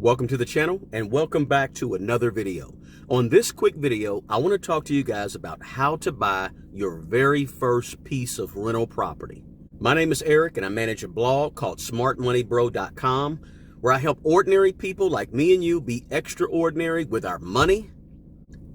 Welcome to the channel and welcome back to another video. On this quick video, I want to talk to you guys about how to buy your very first piece of rental property. My name is Eric and I manage a blog called smartmoneybro.com where I help ordinary people like me and you be extraordinary with our money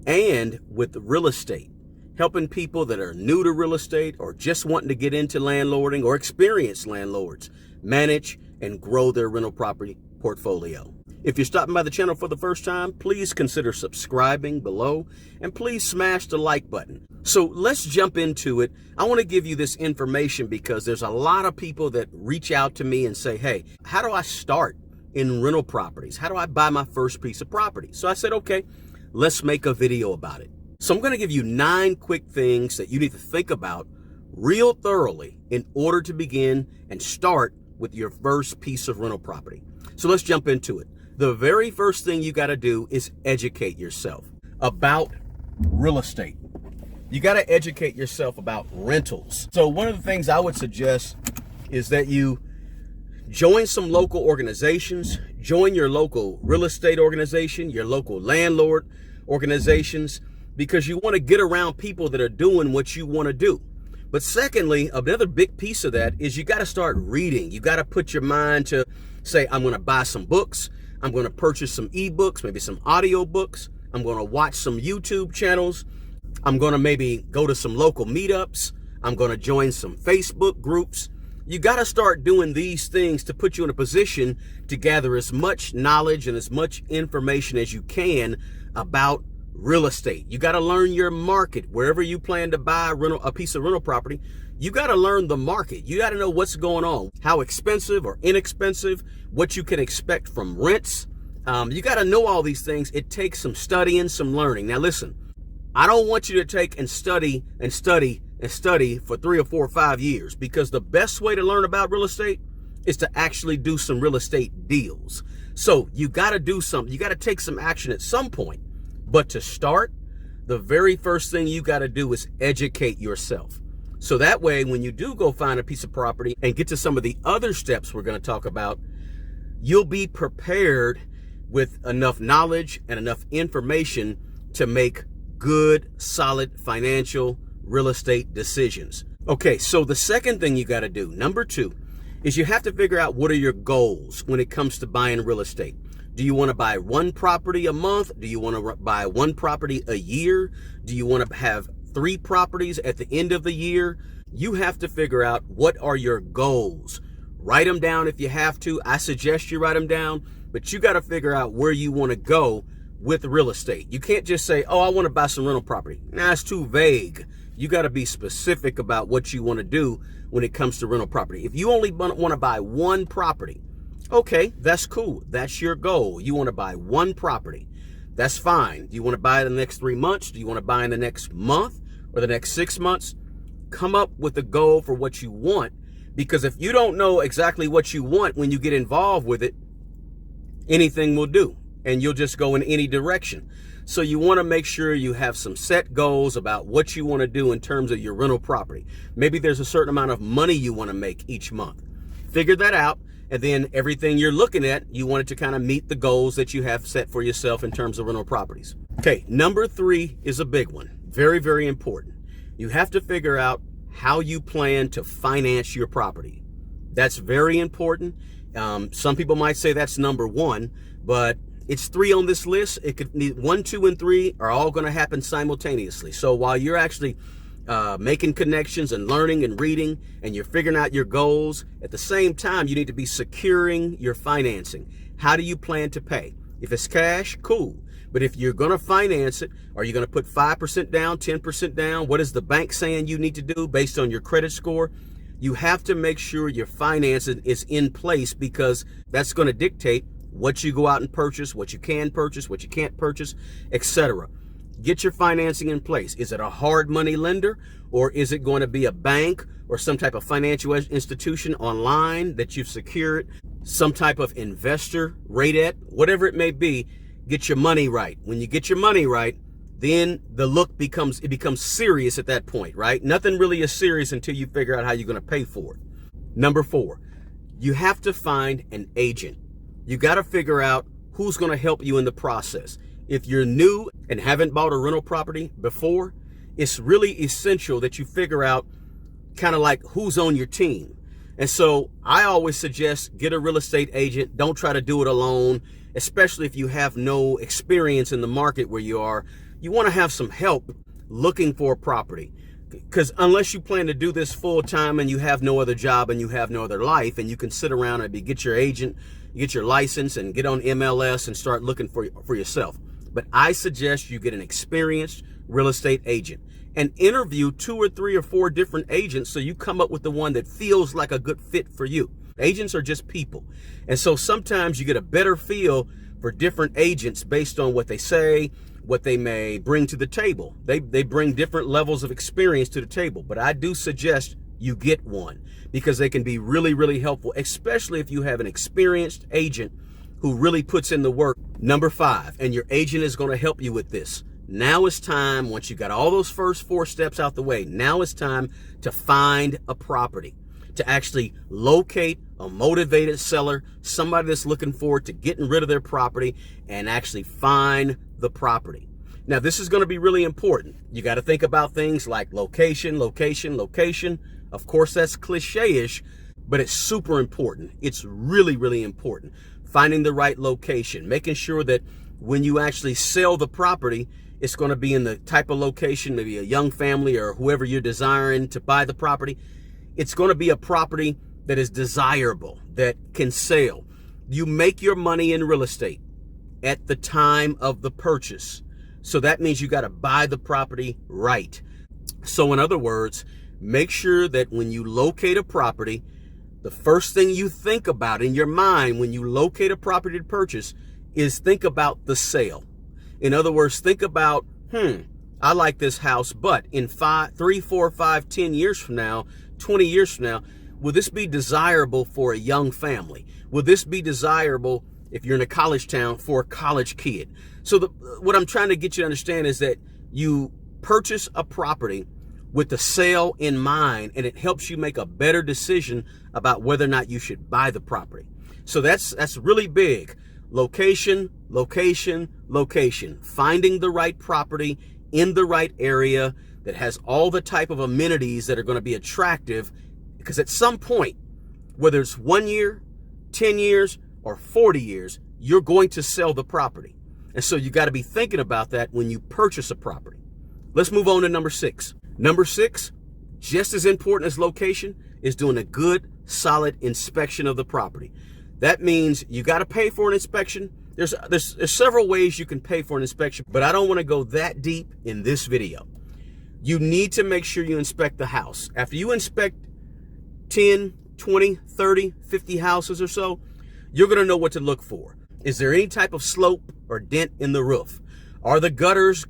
and with real estate. Helping people that are new to real estate or just wanting to get into landlording or experienced landlords manage and grow their rental property portfolio. If you're stopping by the channel for the first time, please consider subscribing below and please smash the like button. So let's jump into it. I want to give you this information because there's a lot of people that reach out to me and say, hey, how do I start in rental properties? How do I buy my first piece of property? So I said, okay, let's make a video about it. So I'm going to give you 9 quick things that you need to think about real thoroughly in order to begin and start with your first piece of rental property. So let's jump into it. The very first thing you got to do is educate yourself about real estate. You got to educate yourself about rentals. So one of the things I would suggest is that you join some local organizations, join your local real estate organization, your local landlord organizations, because you want to get around people that are doing what you want to do. But secondly, another big piece of that is you got to start reading. You got to put your mind to say, I'm going to buy some books. I'm going to purchase some ebooks, maybe some audio books. I'm going to watch some YouTube channels. I'm going to maybe go to some local meetups. I'm going to join some Facebook groups. You got to start doing these things to put you in a position to gather as much knowledge and as much information as you can about real estate. You got to learn your market. Wherever you plan to buy a piece of rental property, you got to learn the market. You got to know what's going on, how expensive or inexpensive, what you can expect from rents. You got to know all these things. It takes some studying, some learning. Now listen, I don't want you to take and study for 3 or 4 or 5 years, because the best way to learn about real estate is to actually do some real estate deals. So you got to do something. You got to take some action at some point. But to start, the very first thing you got to do is educate yourself. So that way, when you do go find a piece of property and get to some of the other steps we're going to talk about, you'll be prepared with enough knowledge and enough information to make good, solid financial real estate decisions. Okay, so the second thing you got to do, number 2, is you have to figure out what are your goals when it comes to buying real estate. Do you want to buy 1 property a month? Do you want to buy 1 property a year? Do you want to have 3 properties at the end of the year? You have to figure out what are your goals. Write them down if you have to. I suggest you write them down, but you got to figure out where you want to go with real estate. You can't just say, oh, I want to buy some rental property. Nah, it's too vague. You got to be specific about what you want to do when it comes to rental property. If you only want to buy 1 property, okay, that's cool. That's your goal. You want to buy 1 property. That's fine. Do you want to buy it in the next 3 months? Do you want to buy in the next month or the next 6 months? Come up with a goal for what you want, because if you don't know exactly what you want when you get involved with it, anything will do and you'll just go in any direction. So you want to make sure you have some set goals about what you want to do in terms of your rental property. Maybe there's a certain amount of money you want to make each month. Figure that out. And then everything you're looking at, you want it to kind of meet the goals that you have set for yourself in terms of rental properties. Okay, number 3 is a big one. Very, very important. You have to figure out how you plan to finance your property. That's very important. Some people might say that's number 1, but it's 3 on this list. It could need 1, 2, and 3 are all going to happen simultaneously. So while you're actually making connections and learning and reading and you're figuring out your goals, at the same time, you need to be securing your financing. How do you plan to pay? If it's cash, cool. But if you're going to finance it, are you going to put 5% down, 10% down? What is the bank saying you need to do based on your credit score? You have to make sure your financing is in place, because that's going to dictate what you go out and purchase, what you can purchase, what you can't purchase, etc. Get your financing in place. Is it a hard money lender, or is it going to be a bank or some type of financial institution online that you've secured, some type of investor rate at, whatever it may be? Get your money right. When you get your money right, then the look becomes serious at that point, right? Nothing really is serious until you figure out how you're going to pay for it. Number 4, you have to find an agent. You got to figure out who's going to help you in the process. If you're new and haven't bought a rental property before, it's really essential that you figure out kind of like who's on your team. And so I always suggest get a real estate agent. Don't try to do it alone, especially if you have no experience in the market where you are. You want to have some help looking for a property, because unless you plan to do this full time and you have no other job and you have no other life, and you can sit around and get your agent, get your license and get on MLS and start looking for yourself. But I suggest you get an experienced real estate agent and interview 2 or 3 or 4 different agents so you come up with the one that feels like a good fit for you. Agents are just people. And so sometimes you get a better feel for different agents based on what they say, what they may bring to the table. They bring different levels of experience to the table, but I do suggest you get one because they can be really, really helpful, especially if you have an experienced agent who really puts in the work. Number 5, and your agent is going to help you with this. Now it's time, once you got all those first 4 steps out the way, now it's time to find a property, to actually locate a motivated seller, somebody that's looking forward to getting rid of their property, and actually find the property. Now, this is going to be really important. You got to think about things like location, location, location. Of course, that's cliche-ish, but it's super important. It's really, really important. Finding the right location, making sure that when you actually sell the property, it's going to be in the type of location, maybe a young family or whoever you're desiring to buy the property. It's going to be a property that is desirable, that can sell. You make your money in real estate at the time of the purchase. So that means you got to buy the property right. So in other words, make sure that when you locate a property, the first thing you think about in your mind when you locate a property to purchase is think about the sale. In other words, think about, I like this house, but in 3, 4, 5, 10 years from now, 20 years from now, will this be desirable for a young family? Will this be desirable if you're in a college town for a college kid? So what I'm trying to get you to understand is that you purchase a property with the sale in mind, and it helps you make a better decision about whether or not you should buy the property. So that's really big. Location, location, location. Finding the right property in the right area that has all the type of amenities that are going to be attractive, because at some point, whether it's 1 year, 10 years, or 40 years, you're going to sell the property. And so you got to be thinking about that when you purchase a property. Let's move on to number 6. Number 6, just as important as location, is doing a good, solid inspection of the property. That means you got to pay for an inspection. There's several ways you can pay for an inspection, but I don't want to go that deep in this video. You need to make sure you inspect the house. After you inspect 10, 20, 30, 50 houses or so, you're going to know what to look for. Is there any type of slope or dent in the roof? Are the gutters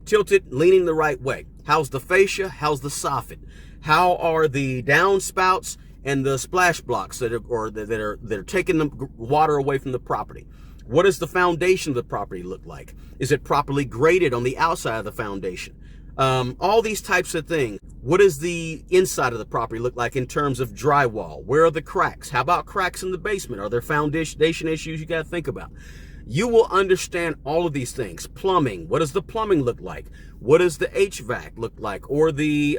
tilted, leaning the right way? How's the fascia? How's the soffit? How are the downspouts and the splash blocks that are taking the water away from the property? What does the foundation of the property look like? Is it properly graded on the outside of the foundation? All these types of things. What does the inside of the property look like in terms of drywall? Where are the cracks? How about cracks in the basement? Are there foundation issues you got to think about? You will understand all of these things. Plumbing. What does the plumbing look like? What does the HVAC look like? Or the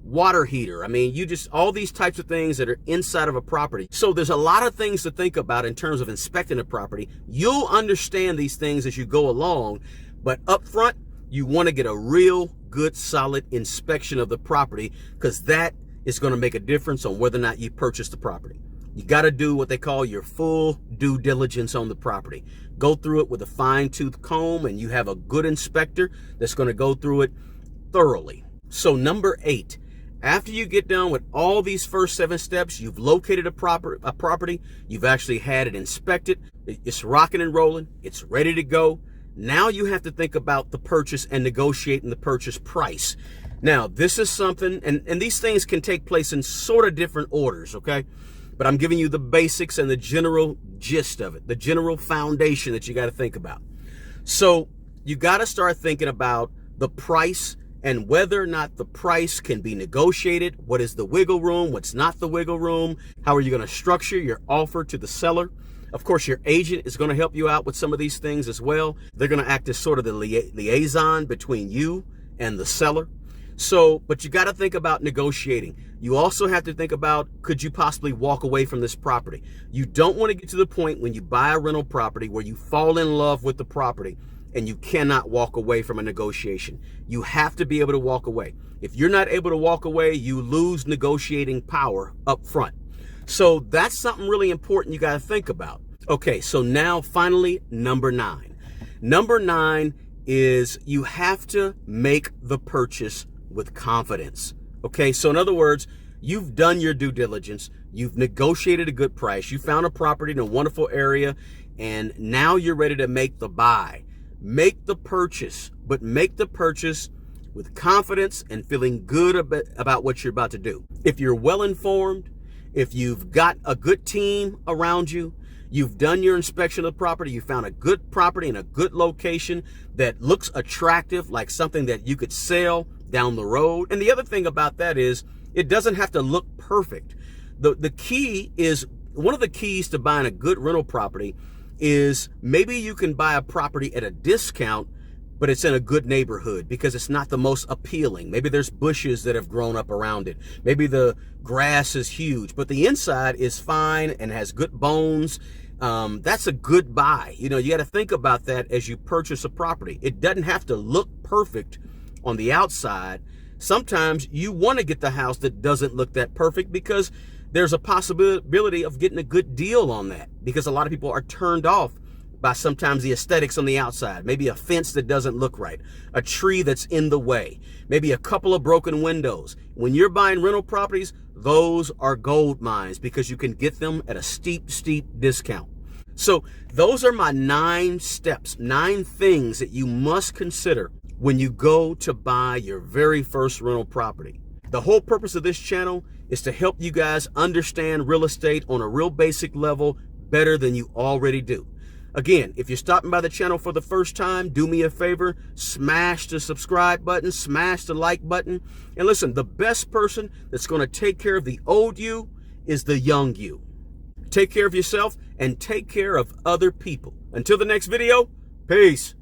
water heater? I mean, all these types of things that are inside of a property. So there's a lot of things to think about in terms of inspecting a property. You'll understand these things as you go along, but up front, you want to get a real good, solid inspection of the property, because that is going to make a difference on whether or not you purchase the property. You got to do what they call your full due diligence on the property. Go through it with a fine-tooth comb, and you have a good inspector that's going to go through it thoroughly. So number 8, after you get done with all these first 7 steps, you've located a property, you've actually had it inspected, it's rocking and rolling, it's ready to go. Now you have to think about the purchase and negotiating the purchase price. Now, this is something, and these things can take place in sort of different orders, okay? But I'm giving you the basics and the general gist of it, the general foundation that you got to think about. So you got to start thinking about the price and whether or not the price can be negotiated. What is the wiggle room? What's not the wiggle room? How are you going to structure your offer to the seller? Of course, your agent is going to help you out with some of these things as well. They're going to act as sort of the liaison between you and the seller. So, but you got to think about negotiating. You also have to think about, could you possibly walk away from this property? You don't want to get to the point when you buy a rental property where you fall in love with the property and you cannot walk away from a negotiation. You have to be able to walk away. If you're not able to walk away, you lose negotiating power up front. So that's something really important you got to think about. Okay, so now finally, number 9. Number 9 is you have to make the purchase with confidence. Okay, so in other words, you've done your due diligence, you've negotiated a good price, you found a property in a wonderful area, and now you're ready to make the buy. Make the purchase, but make the purchase with confidence and feeling good about what you're about to do. If you're well informed, if you've got a good team around you, you've done your inspection of the property, you found a good property in a good location that looks attractive, like something that you could sell down the road. And the other thing about that is it doesn't have to look perfect. The key is, one of the keys to buying a good rental property is maybe you can buy a property at a discount, but it's in a good neighborhood because it's not the most appealing. Maybe there's bushes that have grown up around it. Maybe the grass is huge, but the inside is fine and has good bones. That's a good buy. You know, you got to think about that as you purchase a property. It doesn't have to look perfect on the outside. Sometimes you want to get the house that doesn't look that perfect because there's a possibility of getting a good deal on that, because a lot of people are turned off by sometimes the aesthetics on the outside. Maybe a fence that doesn't look right, a tree that's in the way, maybe a couple of broken windows. When you're buying rental properties, those are gold mines because you can get them at a steep discount. So those are my 9 steps, 9 things that you must consider when you go to buy your very first rental property. The whole purpose of this channel is to help you guys understand real estate on a real basic level better than you already do. Again, if you're stopping by the channel for the first time, do me a favor, smash the subscribe button, smash the like button. And listen, the best person that's going to take care of the old you is the young you. Take care of yourself and take care of other people. Until the next video, peace.